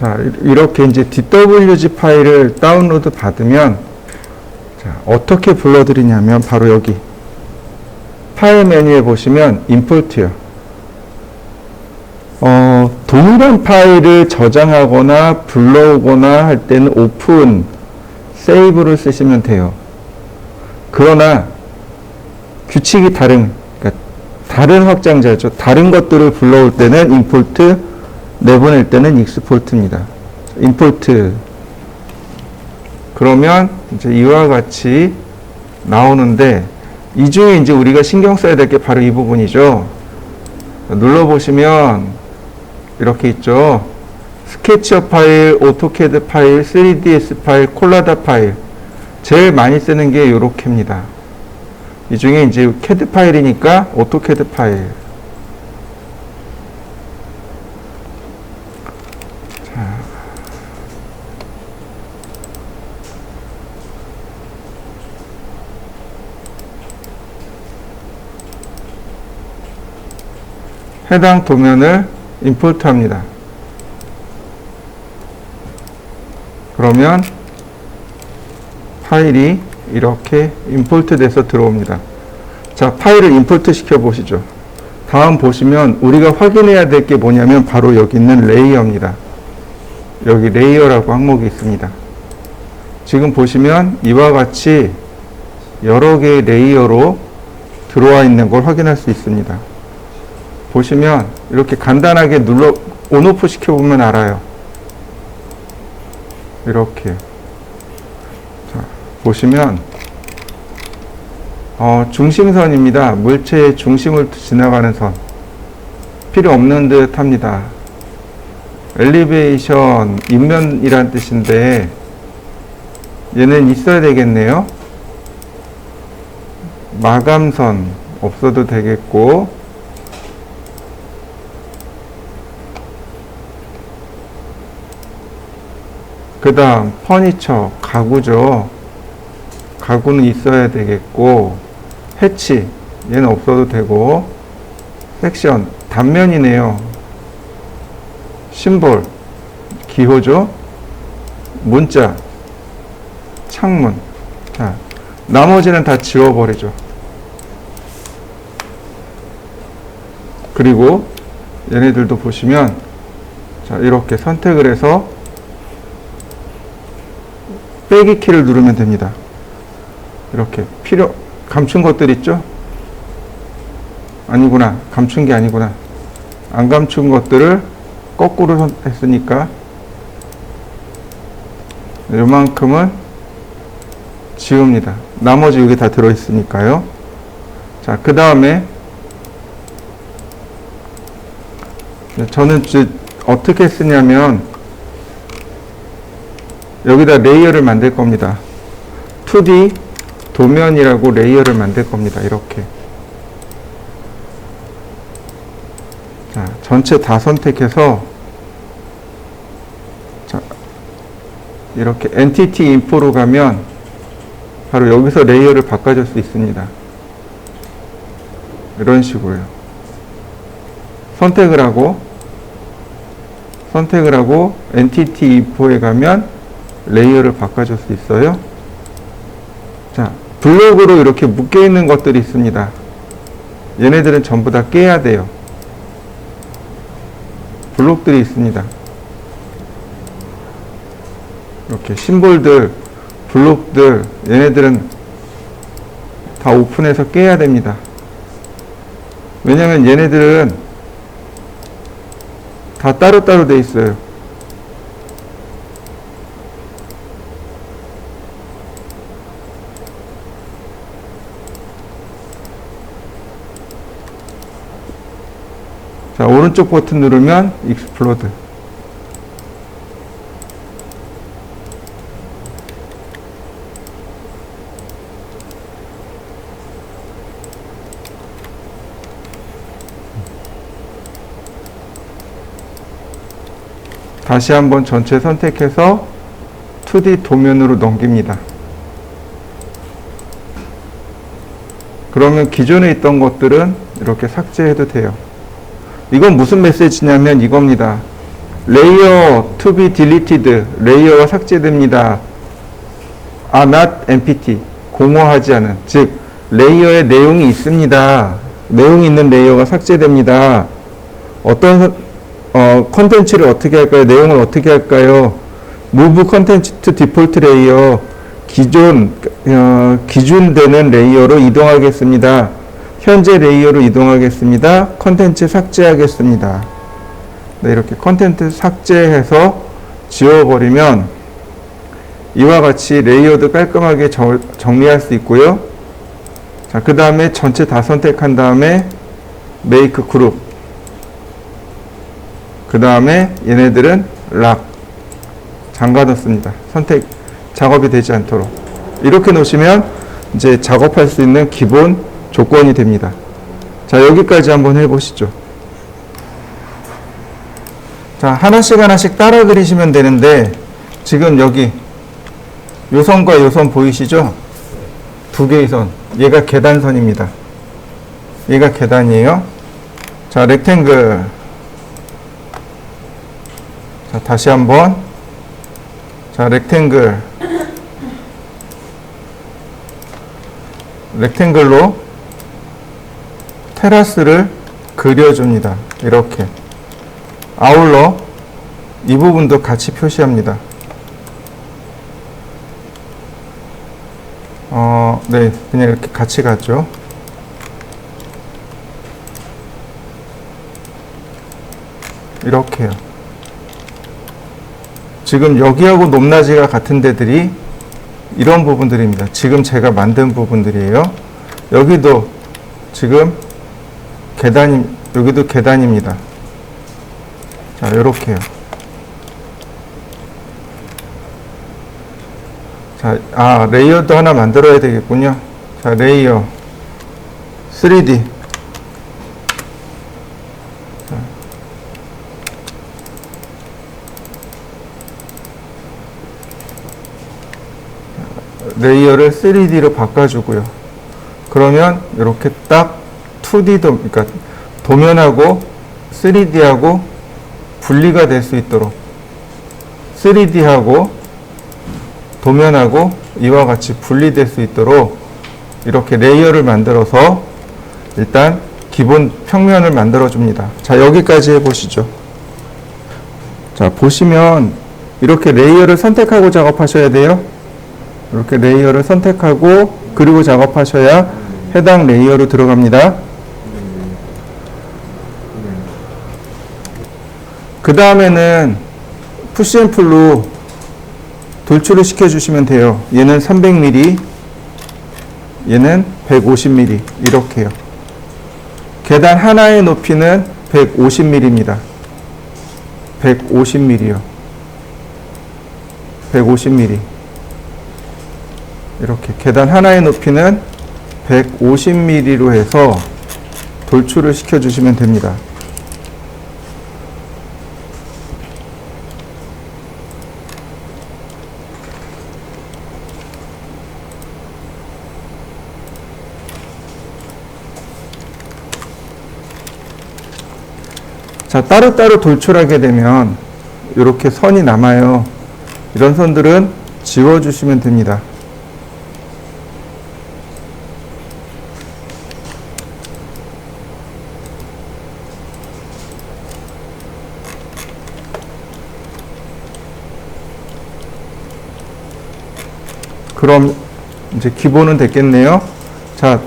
자, 이렇게 이제 DWG 파일을 다운로드 받으면, 자, 어떻게 불러드리냐면, 바로 여기. 파일 메뉴에 보시면, 임포트요. 동일한 파일을 저장하거나 불러오거나 할 때는 오픈, 세이브를 쓰시면 돼요. 그러나, 규칙이 그러니까 다른 확장자죠. 다른 것들을 불러올 때는 임포트, 내보낼 때는 익스포트입니다. 임포트. 그러면 이제 이와 같이 나오는데, 이 중에 이제 우리가 신경 써야 될 게 바로 이 부분이죠. 눌러보시면 이렇게 있죠. 스케치업 파일, 오토캐드 파일, 3ds 파일, 콜라다 파일. 제일 많이 쓰는 게 요렇게입니다. 이 중에 이제 캐드 파일이니까 오토캐드 파일. 해당 도면을 임포트 합니다. 그러면 파일이 이렇게 임포트 돼서 들어옵니다. 자, 파일을 임포트 시켜 보시죠. 다음 보시면 우리가 확인해야 될 게 뭐냐면 바로 여기 있는 레이어입니다. 여기 레이어라고 항목이 있습니다. 지금 보시면 이와 같이 여러 개의 레이어로 들어와 있는 걸 확인할 수 있습니다. 보시면 이렇게 간단하게 온오프 시켜보면 알아요. 이렇게. 자, 보시면 중심선입니다. 물체의 중심을 지나가는 선. 필요 없는 듯 합니다. 엘리베이션, 인면이란 뜻인데 얘는 있어야 되겠네요. 마감선 없어도 되겠고, 그 다음 퍼니처, 가구죠. 가구는 있어야 되겠고, 해치, 얘는 없어도 되고, 섹션, 단면이네요. 심볼, 기호죠. 문자, 창문. 자, 나머지는 다 지워버리죠. 그리고 얘네들도 보시면, 자, 이렇게 선택을 해서 빼기 키를 누르면 됩니다. 이렇게 감춘 것들 있죠? 아니구나. 감춘 게 아니구나. 안 감춘 것들을 거꾸로 했으니까 요만큼은 지웁니다. 나머지 여기 다 들어있으니까요. 자, 그 다음에 저는 어떻게 쓰냐면 여기다 레이어를 만들 겁니다. 2D 도면이라고 레이어를 만들 겁니다. 이렇게. 자, 전체 다 선택해서 자, 이렇게 엔티티 인포로 가면 바로 여기서 레이어를 바꿔줄 수 있습니다. 이런 식으로요. 선택을 하고 엔티티 인포에 가면 레이어를 바꿔줄 수 있어요. 자, 블록으로 이렇게 묶여 있는 것들이 있습니다. 얘네들은 전부 다 깨야 돼요. 블록들이 있습니다. 이렇게 심볼들, 블록들, 얘네들은 다 오픈해서 깨야 됩니다. 왜냐면 얘네들은 다 따로따로 돼 있어요. 자, 오른쪽 버튼 누르면 익스플로드. 다시 한번 전체 선택해서 2D 도면으로 넘깁니다. 그러면 기존에 있던 것들은 이렇게 삭제해도 돼요. 이건 무슨 메시지냐면 이겁니다. layer to be deleted, 레이어가 삭제됩니다. are not empty, 공허하지 않은, 즉 레이어에 내용이 있습니다. 내용이 있는 레이어가 삭제됩니다. 어떤 컨텐츠를 어떻게 할까요? 내용을 어떻게 할까요? move content to default layer, 기준되는 레이어로 이동하겠습니다. 현재 레이어로 이동하겠습니다. 컨텐츠 삭제하겠습니다. 네, 이렇게 컨텐츠 삭제해서 지워버리면 이와 같이 레이어도 깔끔하게 정리할 수 있고요. 자, 그 다음에 전체 다 선택한 다음에 make group, 그 다음에 얘네들은 lock, 잠가뒀습니다. 선택 작업이 되지 않도록. 이렇게 놓으시면 이제 작업할 수 있는 기본 조건이 됩니다. 자, 여기까지 한번 해보시죠. 자, 하나씩 따라 그리시면 되는데, 지금 여기 요 선과 요 선 보이시죠? 두 개의 선. 얘가 계단선입니다. 얘가 계단이에요. 자, 렉탱글. 자, 다시 한번. 자, 렉탱글로 테라스를 그려줍니다. 이렇게. 아울러 이 부분도 같이 표시합니다. 네, 그냥 이렇게 같이 가죠. 이렇게요. 지금 여기하고 높낮이가 같은 데들이 이런 부분들입니다. 지금 제가 만든 부분들이에요. 여기도 지금 여기도 계단입니다. 자, 요렇게요. 자, 레이어도 하나 만들어야 되겠군요. 자, 레이어 3D. 자. 레이어를 3D로 바꿔주고요. 그러면 이렇게 딱 2D도, 그러니까 도면하고 3D하고 분리가 될 수 있도록 3D하고 도면하고 이와 같이 분리될 수 있도록 이렇게 레이어를 만들어서 일단 기본 평면을 만들어 줍니다. 자, 여기까지 해보시죠. 자, 보시면 이렇게 레이어를 선택하고 작업하셔야 돼요. 이렇게 레이어를 선택하고 그리고 작업하셔야 해당 레이어로 들어갑니다. 그 다음에는 푸시앤풀로 돌출을 시켜주시면 돼요. 얘는 300mm, 얘는 150mm, 이렇게요. 계단 하나의 높이는 150mm입니다. 150mm요. 150mm. 이렇게 계단 하나의 높이는 150mm로 해서 돌출을 시켜주시면 됩니다. 자, 따로따로 돌출하게 되면 이렇게 선이 남아요. 이런 선들은 지워주시면 됩니다. 그럼 이제 기본은 됐겠네요. 자,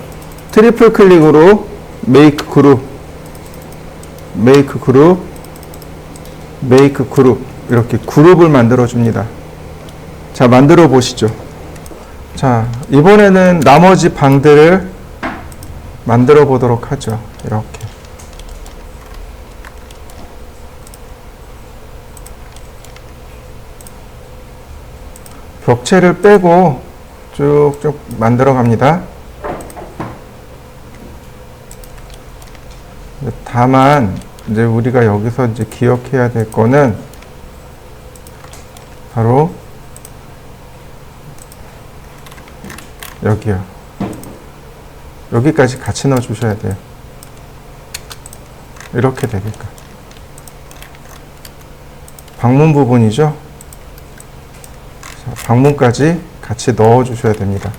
트리플 클릭으로 make group 이렇게 그룹을 만들어 줍니다. 자, 만들어 보시죠. 자, 이번에는 나머지 방들을 만들어 보도록 하죠. 이렇게 벽체를 빼고 쭉쭉 만들어 갑니다. 다만 이제 우리가 여기서 이제 기억해야 될 거는 바로 여기요. 여기까지 같이 넣어 주셔야 돼요. 이렇게 되니까. 방문 부분이죠. 자, 방문까지 같이 넣어 주셔야 됩니다.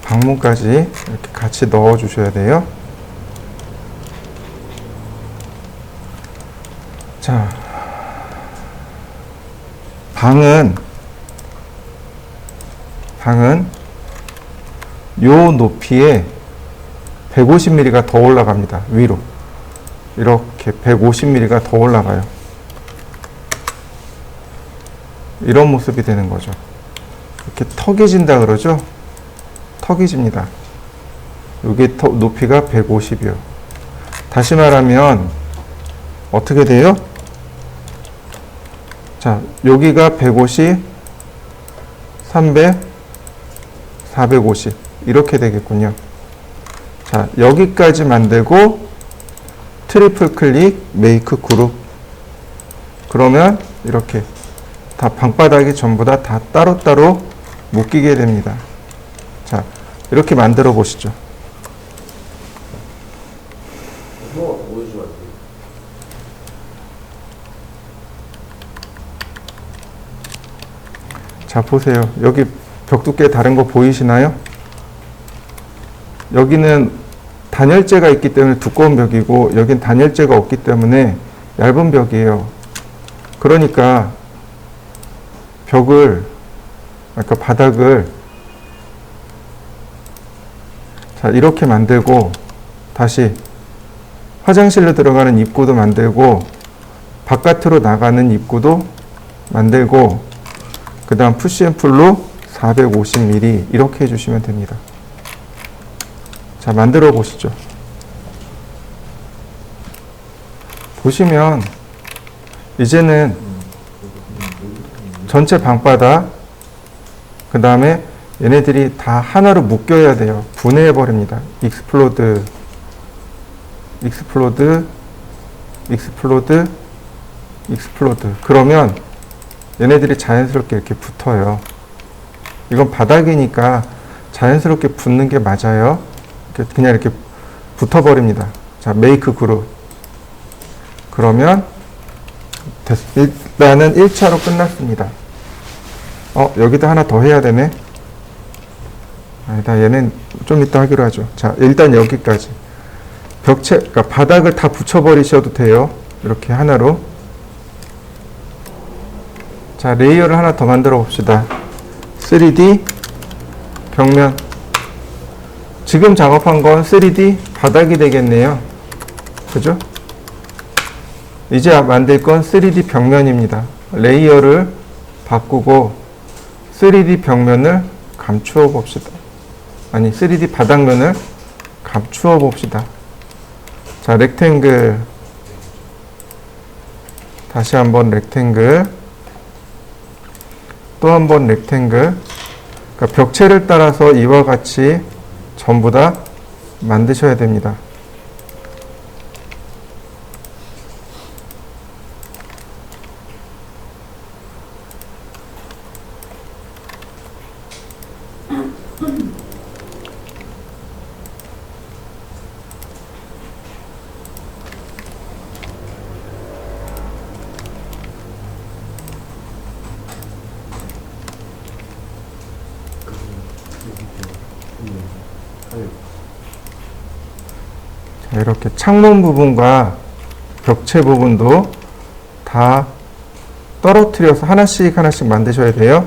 방문까지 이렇게 같이 넣어 주셔야 돼요. 자, 방은 요 높이에 150mm가 더 올라갑니다. 위로. 이렇게 150mm가 더 올라가요. 이런 모습이 되는 거죠. 이렇게 턱이 진다 그러죠? 턱이 집니다. 여기 높이가 150이요. 다시 말하면 어떻게 돼요? 자, 여기가 150, 300, 450 이렇게 되겠군요. 자, 여기까지 만들고 트리플 클릭 메이크 그룹. 그러면 이렇게 다 방바닥이 전부 다 따로따로 묶이게 됩니다. 자, 이렇게 만들어 보시죠. 자, 보세요. 여기 벽 두께 다른 거 보이시나요? 여기는 단열재가 있기 때문에 두꺼운 벽이고, 여긴 단열재가 없기 때문에 얇은 벽이에요. 그러니까 바닥을 자, 이렇게 만들고, 다시 화장실로 들어가는 입구도 만들고, 바깥으로 나가는 입구도 만들고, 그 다음 푸시앤풀로 450mm 이렇게 해주시면 됩니다. 자, 만들어 보시죠. 보시면 이제는 전체 방바닥, 그 다음에 얘네들이 다 하나로 묶여야 돼요. 분해해 버립니다. 익스플로드, 익스플로드, 익스플로드, 익스플로드. 그러면 얘네들이 자연스럽게 이렇게 붙어요. 이건 바닥이니까 자연스럽게 붙는 게 맞아요. 그냥 이렇게 붙어버립니다. 자, 메이크 그룹. 그러면 일단은 1차로 끝났습니다. 여기다 하나 더 해야 되네. 아니다, 얘는 좀 이따 하기로 하죠. 자, 일단 여기까지. 그러니까 바닥을 다 붙여버리셔도 돼요. 이렇게 하나로. 자, 레이어를 하나 더 만들어 봅시다. 3D 벽면. 지금 작업한 건 3D 바닥이 되겠네요. 그죠? 이제 만들 건 3D 벽면입니다. 레이어를 바꾸고 3D 벽면을 감추어 봅시다. 아니, 3D 바닥면을 감추어 봅시다. 자, 렉탱글. 다시 한번 렉탱글. 또 한 번 렉탱글. 그러니까 벽체를 따라서 이와 같이 전부 다 만드셔야 됩니다. 이렇게 창문 부분과 벽체 부분도 다 떨어뜨려서 하나씩 만드셔야 돼요.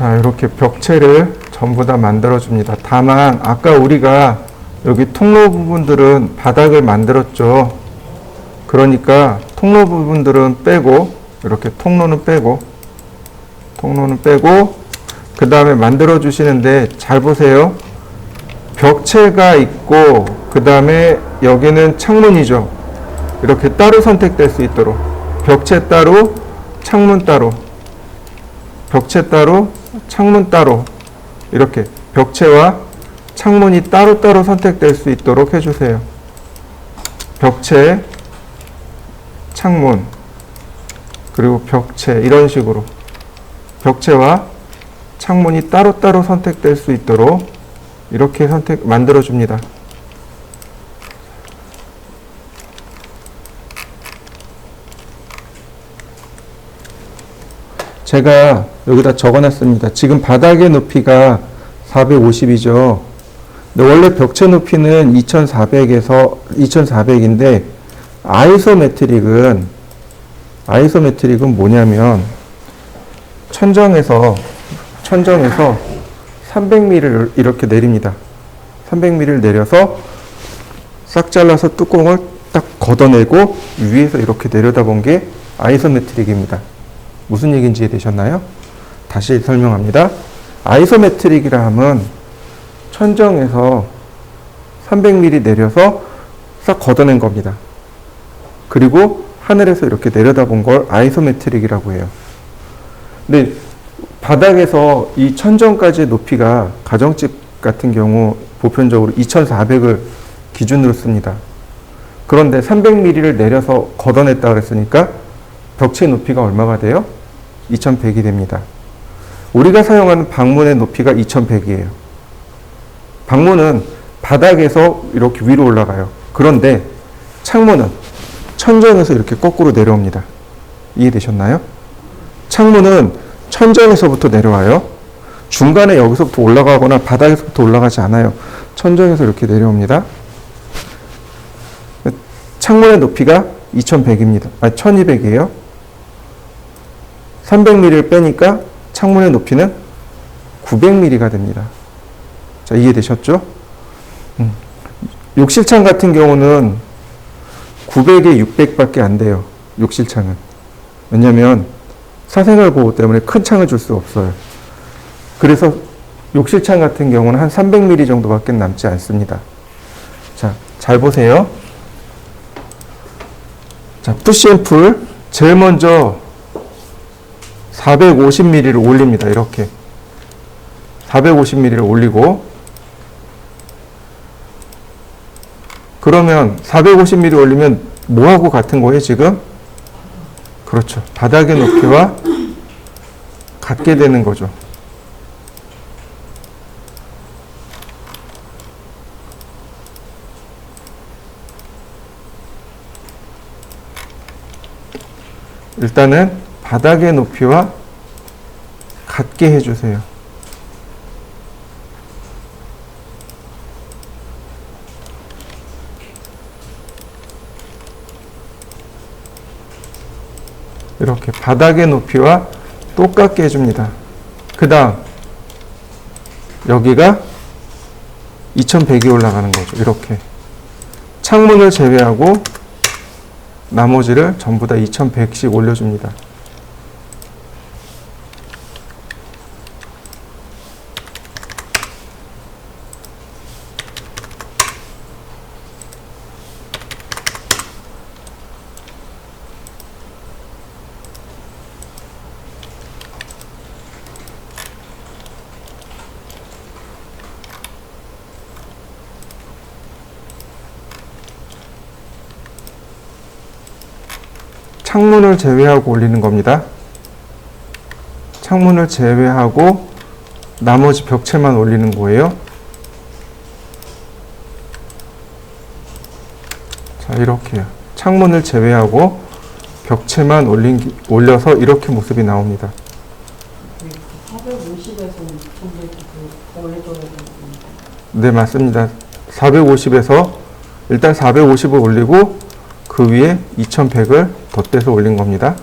자, 이렇게 벽체를 전부 다 만들어 줍니다. 다만 아까 우리가 여기 통로 부분들은 바닥을 만들었죠. 그러니까 통로 부분들은 빼고, 이렇게 통로는 빼고 그 다음에 만들어 주시는데 잘 보세요. 벽체가 있고 그 다음에 여기는 창문이죠. 이렇게 따로 선택될 수 있도록 벽체 따로, 창문 따로, 벽체 따로, 창문 따로, 이렇게 벽체와 창문이 따로따로 선택될 수 있도록 해주세요. 벽체, 창문, 그리고 벽체, 이런 식으로 벽체와 창문이 따로따로 선택될 수 있도록 이렇게 만들어 줍니다. 제가 여기다 적어놨습니다. 지금 바닥의 높이가 450이죠. 근데 원래 벽체 높이는 2400인데 아이소메트릭은 뭐냐면 천정에서 300mm를 이렇게 내립니다. 300mm를 내려서 싹 잘라서 뚜껑을 딱 걷어내고 위에서 이렇게 내려다본 게 아이소메트릭입니다. 무슨 얘기인지 이해되셨나요? 다시 설명합니다. 아이소메트릭이라 함은 천정에서 300mm 내려서 싹 걷어낸 겁니다. 그리고 하늘에서 이렇게 내려다본 걸 아이소메트릭이라고 해요. 근데 바닥에서 이 천정까지의 높이가 가정집 같은 경우 보편적으로 2400을 기준으로 씁니다. 그런데 300mm를 내려서 걷어냈다 그랬으니까 벽체 높이가 얼마가 돼요? 2100이 됩니다. 우리가 사용하는 방문의 높이가 2100이에요. 방문은 바닥에서 이렇게 위로 올라가요. 그런데 창문은 천정에서 이렇게 거꾸로 내려옵니다. 이해되셨나요? 창문은 천정에서부터 내려와요. 중간에 여기서부터 올라가거나 바닥에서부터 올라가지 않아요. 천정에서 이렇게 내려옵니다. 창문의 높이가 2100입니다. 1200이에요. 300mm를 빼니까 창문의 높이는 900mm가 됩니다. 자, 이해되셨죠? 욕실창 같은 경우는 900에 600밖에 안 돼요. 욕실창은. 왜냐면 사생활 보호 때문에 큰 창을 줄 수 없어요. 그래서 욕실창 같은 경우는 한 300mm 정도밖에 남지 않습니다. 자, 잘 보세요. 자, 푸시앤풀. 제일 먼저 450mm를 올립니다. 이렇게. 450mm를 올리고, 그러면 450mm 올리면 뭐하고 같은 거예요, 지금? 그렇죠. 바닥의 높이와 같게 되는 거죠. 일단은 바닥의 높이와 같게 해주세요. 이렇게 바닥의 높이와 똑같게 해줍니다. 그 다음 여기가 2100이 올라가는 거죠. 이렇게 창문을 제외하고 나머지를 전부 다 2100씩 올려줍니다. 창문을 제외하고 올리는 겁니다. 창문을 제외하고 나머지 벽체만 올리는 거예요. 자, 이렇게요. 창문을 제외하고 벽체만 올려서 이렇게 모습이 나옵니다. 450에서 올려줘야 되는 겁니다. 네, 맞습니다. 450에서 일단 450을 올리고 그 위에 2100을 덧대서 올린 겁니다.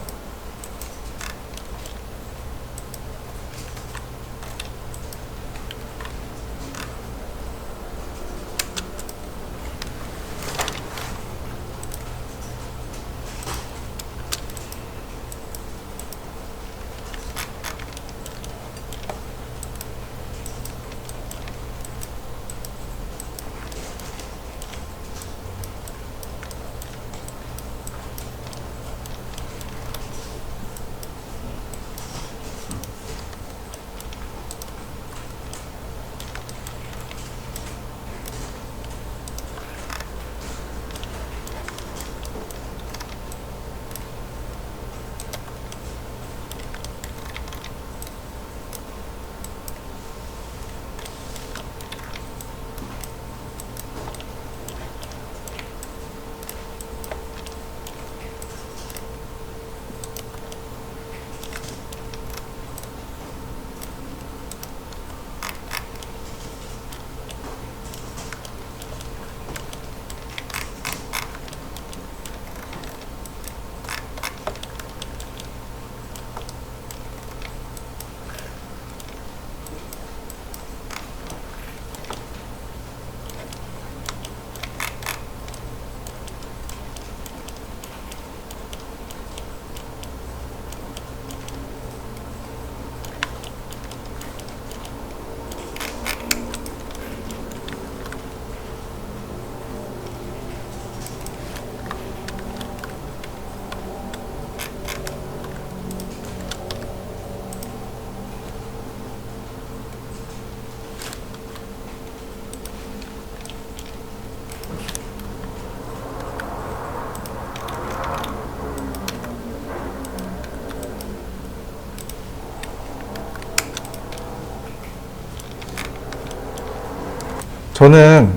저는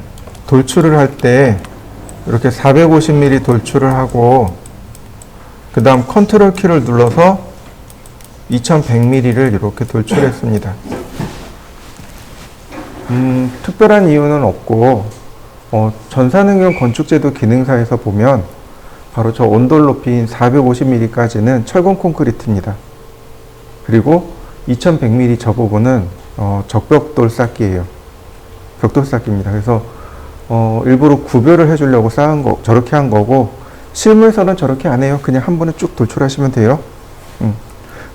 돌출을 할 때 이렇게 450mm 돌출을 하고 그 다음 컨트롤 키를 눌러서 2100mm를 이렇게 돌출했습니다. 특별한 이유는 없고 전산응용 건축제도 기능사에서 보면 바로 저 온돌 높이인 450mm까지는 철근 콘크리트입니다. 그리고 2100mm 저 부분은 적벽돌 쌓기예요. 벽돌 쌓기입니다. 그래서 일부러 구별을 해주려고 쌓은 거, 저렇게 한 거고, 실무에서는 저렇게 안 해요. 그냥 한 번에 쭉 돌출하시면 돼요.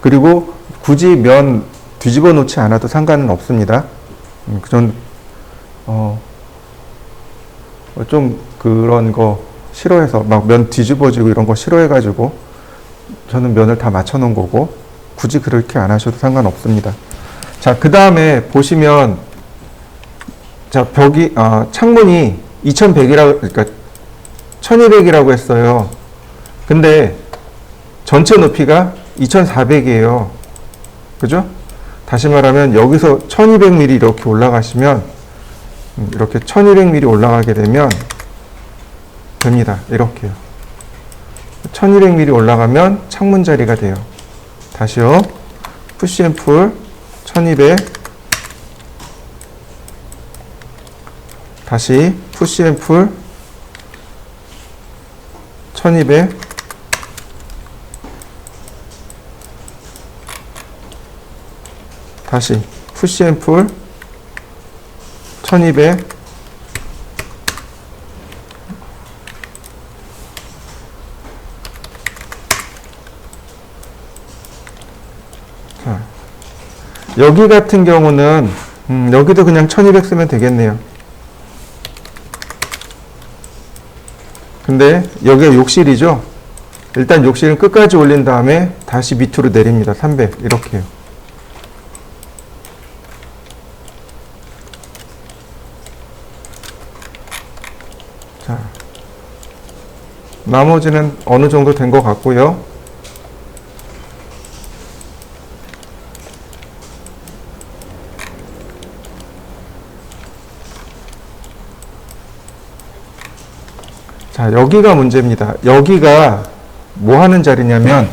그리고 굳이 면 뒤집어 놓지 않아도 상관은 없습니다. 전 좀 그런 거 싫어해서 막 면 뒤집어지고 이런 거 싫어해가지고 저는 면을 다 맞춰 놓은 거고, 굳이 그렇게 안 하셔도 상관없습니다. 자, 그 다음에 보시면 자, 창문이 2100이라고, 그러니까 1200이라고 했어요. 근데 전체 높이가 2400이에요. 그죠? 다시 말하면 여기서 1200mm 이렇게 올라가시면, 이렇게 1200mm 올라가게 되면 됩니다. 이렇게요. 1200mm 올라가면 창문 자리가 돼요. 다시요. 푸시 앤 풀 1200. 다시 푸시 앤 풀 1200. 다시 푸시 앤 풀 1200. 자, 여기 같은 경우는 여기도 그냥 1200 쓰면 되겠네요. 근데 여기가 욕실이죠. 일단 욕실은 끝까지 올린 다음에 다시 밑으로 내립니다. 300 이렇게요. 자, 나머지는 어느 정도 된 것 같고요. 자, 여기가 문제입니다. 여기가 뭐 하는 자리냐면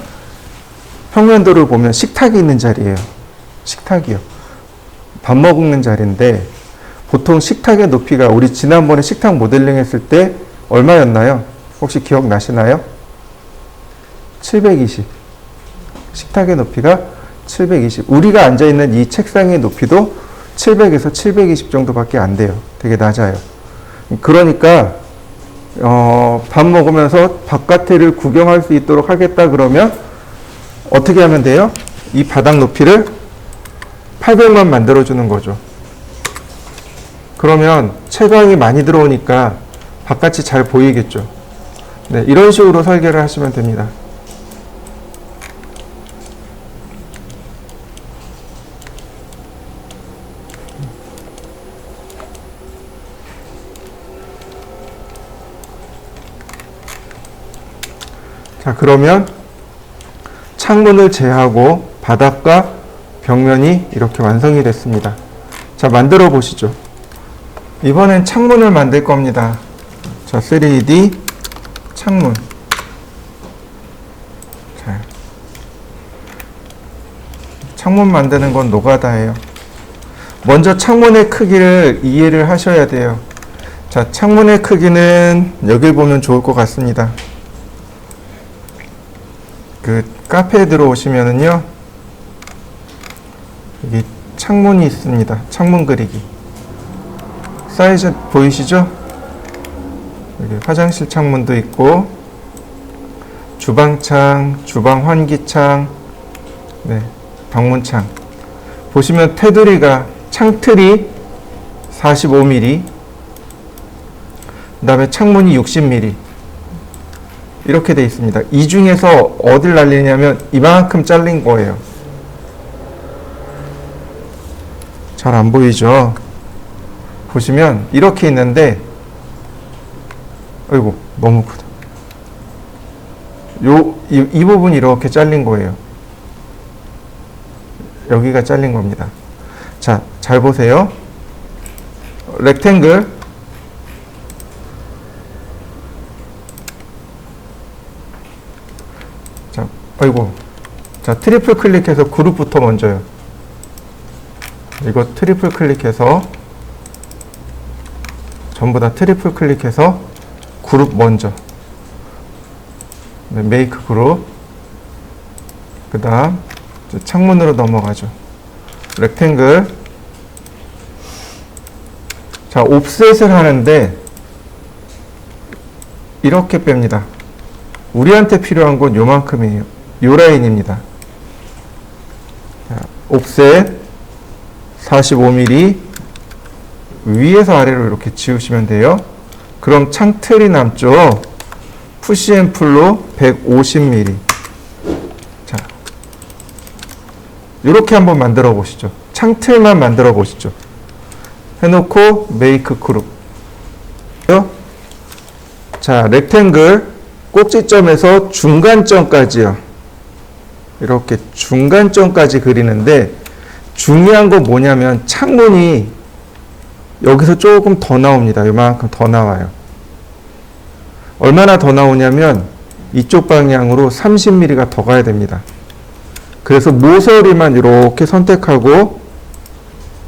평면도를 보면 식탁이 있는 자리예요. 식탁이요. 밥 먹는 자리인데 보통 식탁의 높이가 우리 지난번에 식탁 모델링 했을 때 얼마였나요? 혹시 기억나시나요? 720. 식탁의 높이가 720. 우리가 앉아있는 이 책상의 높이도 700에서 720 정도밖에 안 돼요. 되게 낮아요. 그러니까 밥 먹으면서 바깥을 구경할 수 있도록 하겠다 그러면 어떻게 하면 돼요? 이 바닥 높이를 800만 만들어주는 거죠. 그러면 채광이 많이 들어오니까 바깥이 잘 보이겠죠. 네, 이런 식으로 설계를 하시면 됩니다. 자, 그러면 창문을 제하고 바닥과 벽면이 이렇게 완성이 됐습니다. 자, 만들어 보시죠. 이번엔 창문을 만들 겁니다. 자, 3D 창문. 자, 창문 만드는 건 노가다예요. 먼저 창문의 크기를 이해를 하셔야 돼요. 자, 창문의 크기는 여길 보면 좋을 것 같습니다. 그 카페에 들어오시면은요, 여기 창문이 있습니다. 창문 그리기. 사이즈 보이시죠? 여기 화장실 창문도 있고, 주방창, 주방 환기창, 네, 방문창. 보시면 테두리가 창틀이 45mm, 그 다음에 창문이 60mm. 이렇게 되어 있습니다. 이 중에서 어딜 날리냐면 이만큼 잘린 거예요. 잘 안 보이죠? 보시면 이렇게 있는데, 아이고 너무 크다. 이 부분이 이렇게 잘린 거예요. 여기가 잘린 겁니다. 자, 잘 보세요. 렉탱글. 자, 아이고. 자, 트리플 클릭해서 그룹부터 먼저요. 이거 트리플 클릭해서 전부 다 트리플 클릭해서 그룹 먼저. 네, 메이크 그룹. 그 다음 창문으로 넘어가죠. 렉탱글. 자, 옵셋을 하는데 이렇게 뺍니다. 우리한테 필요한 건 요만큼이에요. 요 라인입니다. 자, 옵셋 45mm 위에서 아래로 이렇게 지우시면 돼요. 그럼 창틀이 남죠. 푸시앤풀로 150mm. 자, 이렇게 한번 만들어 보시죠. 창틀만 만들어 보시죠. 해놓고 메이크 그룹. 자, 렉탱글 꼭지점에서 중간점까지요. 이렇게 중간점까지 그리는데 중요한 건 뭐냐면 창문이 여기서 조금 더 나옵니다. 이만큼 더 나와요. 얼마나 더 나오냐면 이쪽 방향으로 30mm가 더 가야 됩니다. 그래서 모서리만 이렇게 선택하고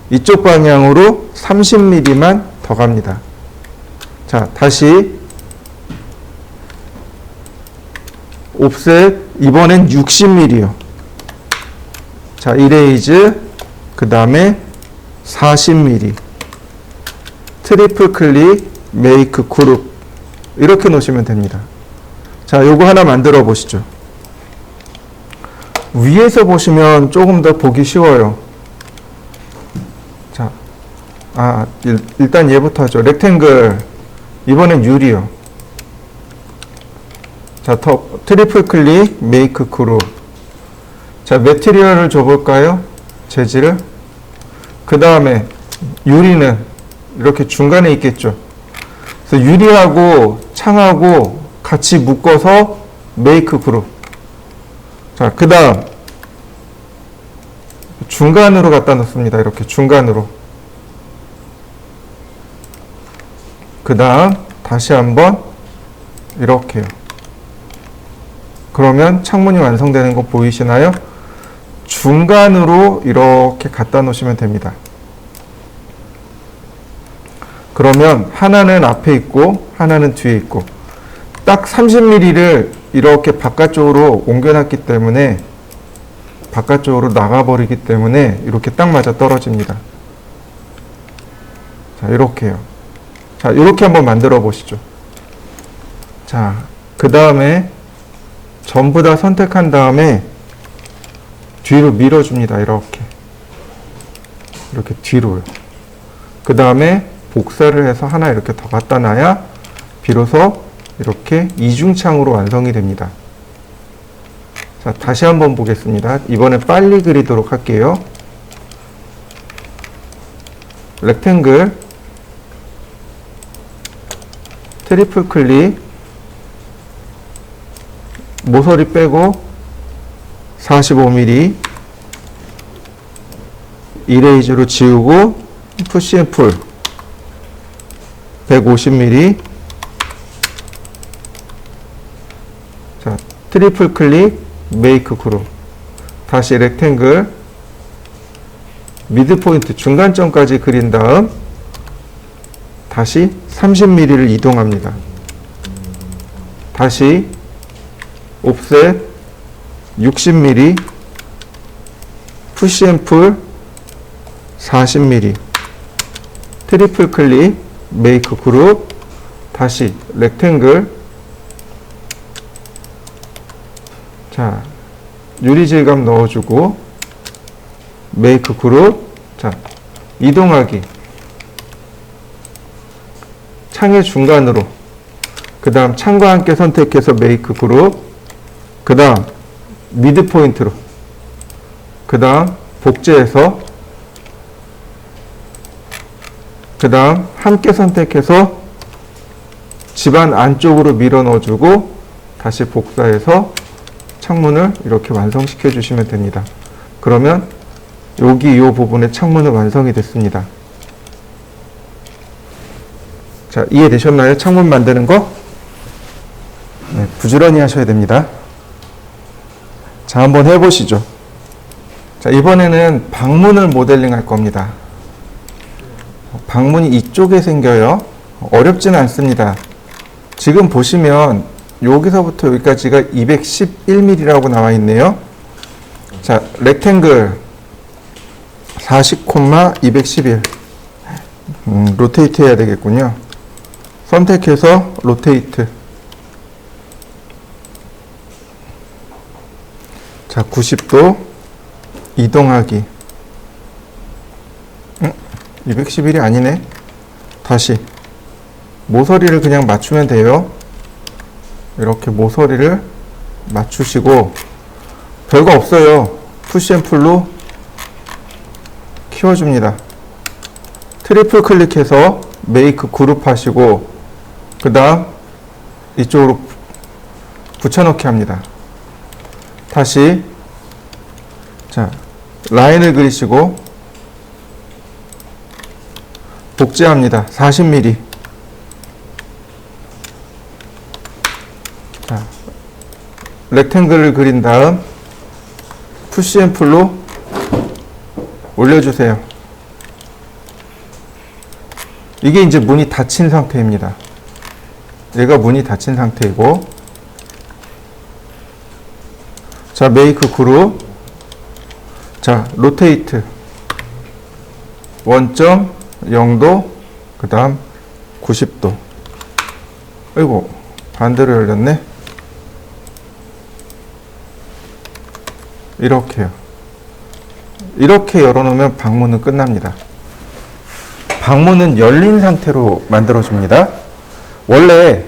이쪽 방향으로 30mm만 더 갑니다. 자, 다시 옵셋 이번엔 60mm요. 자, 이레이즈 그 다음에 40mm 트리플 클릭 메이크 그룹 이렇게 놓으시면 됩니다. 자, 요거 하나 만들어 보시죠. 위에서 보시면 조금 더 보기 쉬워요. 자, 일단 얘부터 하죠. 렉탱글 이번엔 유리요. 자, 트리플 클릭 메이크 그룹. 자, 매티리얼을 줘볼까요? 재질을. 그 다음에 유리는 이렇게 중간에 있겠죠. 그래서 유리하고 창하고 같이 묶어서 메이크 그룹. 자, 그 다음 중간으로 갖다 놓습니다. 이렇게 중간으로. 그 다음 다시 한번 이렇게요. 그러면 창문이 완성되는 거 보이시나요? 중간으로 이렇게 갖다 놓으시면 됩니다. 그러면 하나는 앞에 있고 하나는 뒤에 있고 딱 30mm를 이렇게 바깥쪽으로 옮겨놨기 때문에 바깥쪽으로 나가버리기 때문에 이렇게 딱 맞아 떨어집니다. 자, 이렇게요. 자, 이렇게 한번 만들어 보시죠. 자, 그 다음에 전부 다 선택한 다음에 뒤로 밀어줍니다. 이렇게 뒤로요. 그 다음에 복사를 해서 하나 이렇게 더 갖다 놔야 비로소 이렇게 이중창으로 완성이 됩니다. 자, 다시 한번 보겠습니다. 이번엔 빨리 그리도록 할게요. 렉탱글 트리플 클릭 모서리 빼고 45mm 이레이저로 지우고 푸시앤풀 150mm. 자, 트리플 클릭 메이크 그룹. 다시 렉탱글 미드 포인트 중간점까지 그린 다음 다시 30mm를 이동합니다. 다시 옵셋 60mm 푸시앤풀 40mm 트리플 클릭 메이크 그룹. 다시 렉탱글. 자, 유리 질감 넣어주고 메이크 그룹. 자, 이동하기 창의 중간으로. 그 다음 창과 함께 선택해서 메이크 그룹. 그 다음 미드 포인트로. 그 다음 복제해서. 그 다음 함께 선택해서 집안 안쪽으로 밀어 넣어주고 다시 복사해서 창문을 이렇게 완성시켜 주시면 됩니다. 그러면 여기 이 부분에 창문은 완성이 됐습니다. 자, 이해되셨나요? 창문 만드는 거? 네, 부지런히 하셔야 됩니다. 자, 한번 해보시죠. 자, 이번에는 방문을 모델링 할 겁니다. 방문이 이쪽에 생겨요. 어렵진 않습니다. 지금 보시면 여기서부터 여기까지가 211mm라고 나와 있네요. 자, 렉탱글 40,211. 로테이트 해야 되겠군요. 선택해서 로테이트. 자, 90도 이동하기. 211이 아니네. 다시 모서리를 그냥 맞추면 돼요. 이렇게 모서리를 맞추시고 별거 없어요. 푸시앤풀로 키워줍니다. 트리플 클릭해서 메이크 그룹 하시고 그 다음 이쪽으로 붙여넣기 합니다. 다시 자, 라인을 그리시고 복제합니다. 40mm. 자, 렉탱글을 그린 다음 푸시앤풀로 올려주세요. 이게 이제 문이 닫힌 상태입니다. 얘가 문이 닫힌 상태이고, 자, 메이크 그룹. 자, 로테이트. 1.0도, 그 다음 90도. 아이고, 반대로 열렸네. 이렇게요. 이렇게 열어놓으면 방문은 끝납니다. 방문은 열린 상태로 만들어줍니다. 원래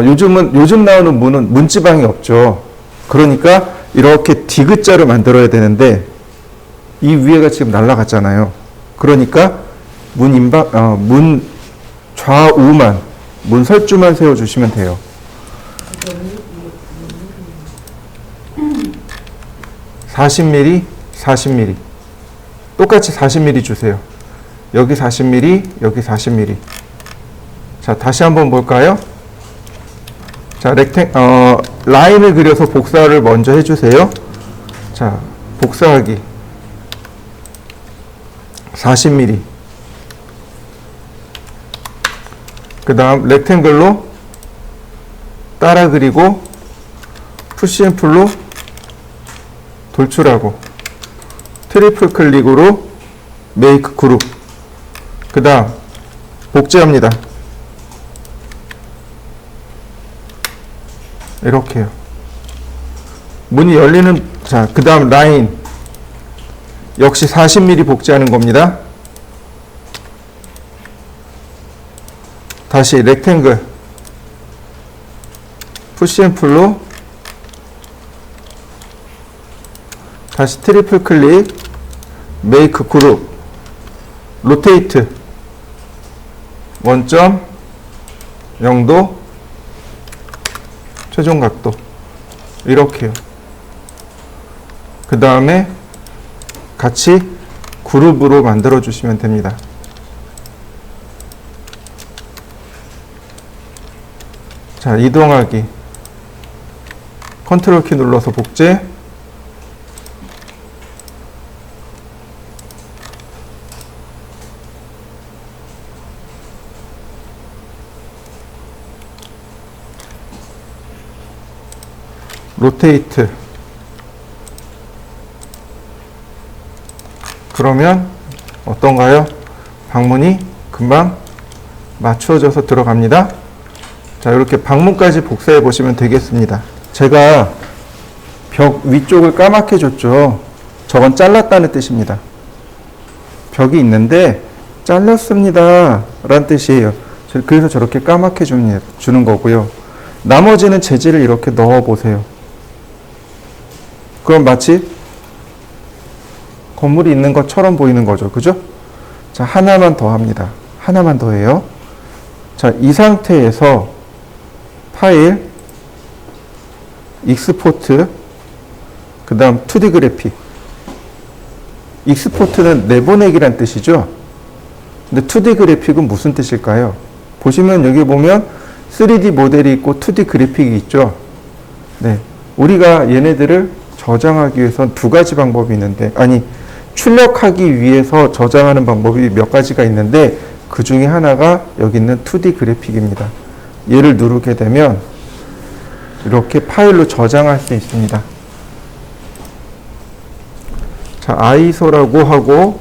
요즘 나오는 문은 문지방이 없죠. 그러니까 이렇게 디귿자로 만들어야 되는데 이 위에가 지금 날아갔잖아요. 그러니까 문 좌우만, 문 설주만 세워주시면 돼요. 40mm, 40mm. 똑같이 40mm 주세요. 여기 40mm, 여기 40mm. 자, 다시 한번 볼까요? 자, 라인을 그려서 복사를 먼저 해주세요. 자, 복사하기. 40mm. 그 다음, 렉탱글로 따라 그리고 푸시앤풀로 돌출하고 트리플 클릭으로 메이크 그룹. 그 다음 복제합니다. 이렇게요. 문이 열리는, 자, 그 다음 라인 역시 40mm 복제하는 겁니다. 다시 렉탱글 푸시앤풀로 다시 트리플 클릭 메이크 그룹 로테이트 1.0도 최종 각도 이렇게요. 그 다음에 같이 그룹으로 만들어 주시면 됩니다. 자, 이동하기 컨트롤 키 눌러서 복제. 로테이트. 그러면 어떤가요? 방문이 금방 맞추어져서 들어갑니다. 자, 이렇게 방문까지 복사해 보시면 되겠습니다. 제가 벽 위쪽을 까맣게 줬죠. 저건 잘랐다는 뜻입니다. 벽이 있는데 잘렸습니다 라는 뜻이에요. 그래서 저렇게 까맣게 주는 거고요. 나머지는 재질을 이렇게 넣어 보세요. 그럼 마치 건물이 있는 것처럼 보이는 거죠. 그죠? 자, 하나만 더 합니다. 하나만 더 해요. 자, 이 상태에서 파일, 익스포트, 그 다음 2D 그래픽. 익스포트는 내보내기란 뜻이죠. 근데 2D 그래픽은 무슨 뜻일까요? 보시면 여기 보면 3D 모델이 있고 2D 그래픽이 있죠. 네. 우리가 얘네들을 저장하기 위해선 두 가지 방법이 있는데, 아니, 출력하기 위해서 저장하는 방법이 몇 가지가 있는데, 그 중에 하나가 여기 있는 2D 그래픽입니다. 얘를 누르게 되면 이렇게 파일로 저장할 수 있습니다. 자, 아이소라고 하고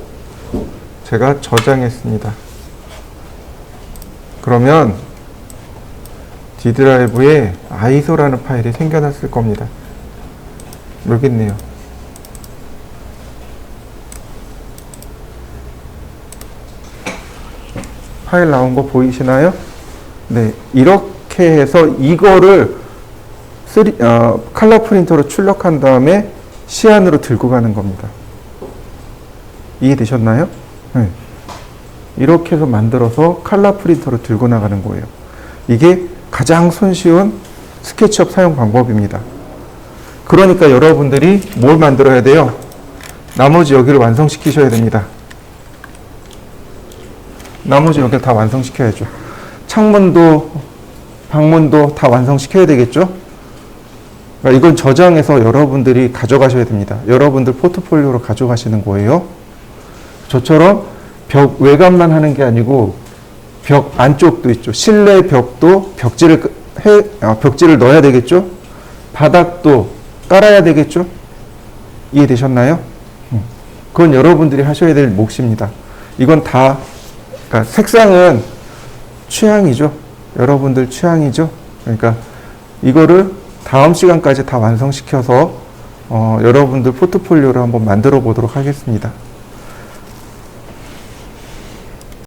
제가 저장했습니다. 그러면 D 드라이브에 아이소라는 파일이 생겨났을 겁니다. 여기 있네요. 파일 나온 거 보이시나요? 네, 이렇게 해서 이거를 컬러 프린터로 출력한 다음에 시안으로 들고 가는 겁니다. 이해되셨나요? 네. 이렇게 해서 만들어서 컬러 프린터로 들고 나가는 거예요. 이게 가장 손쉬운 스케치업 사용 방법입니다. 그러니까 여러분들이 뭘 만들어야 돼요? 나머지 여기를 완성시키셔야 됩니다. 나머지 여기를 다 완성시켜야죠. 창문도 방문도 다 완성시켜야 되겠죠? 그러니까 이건 저장해서 여러분들이 가져가셔야 됩니다. 여러분들 포트폴리오로 가져가시는 거예요. 저처럼 벽 외관만 하는 게 아니고 벽 안쪽도 있죠. 실내 벽도 벽지를 넣어야 되겠죠? 바닥도 깔아야 되겠죠? 이해되셨나요? 그건 여러분들이 하셔야 될 몫입니다. 이건 다, 그러니까 색상은 취향이죠. 여러분들 취향이죠. 그러니까 이거를 다음 시간까지 다 완성시켜서 여러분들 포트폴리오를 한번 만들어 보도록 하겠습니다.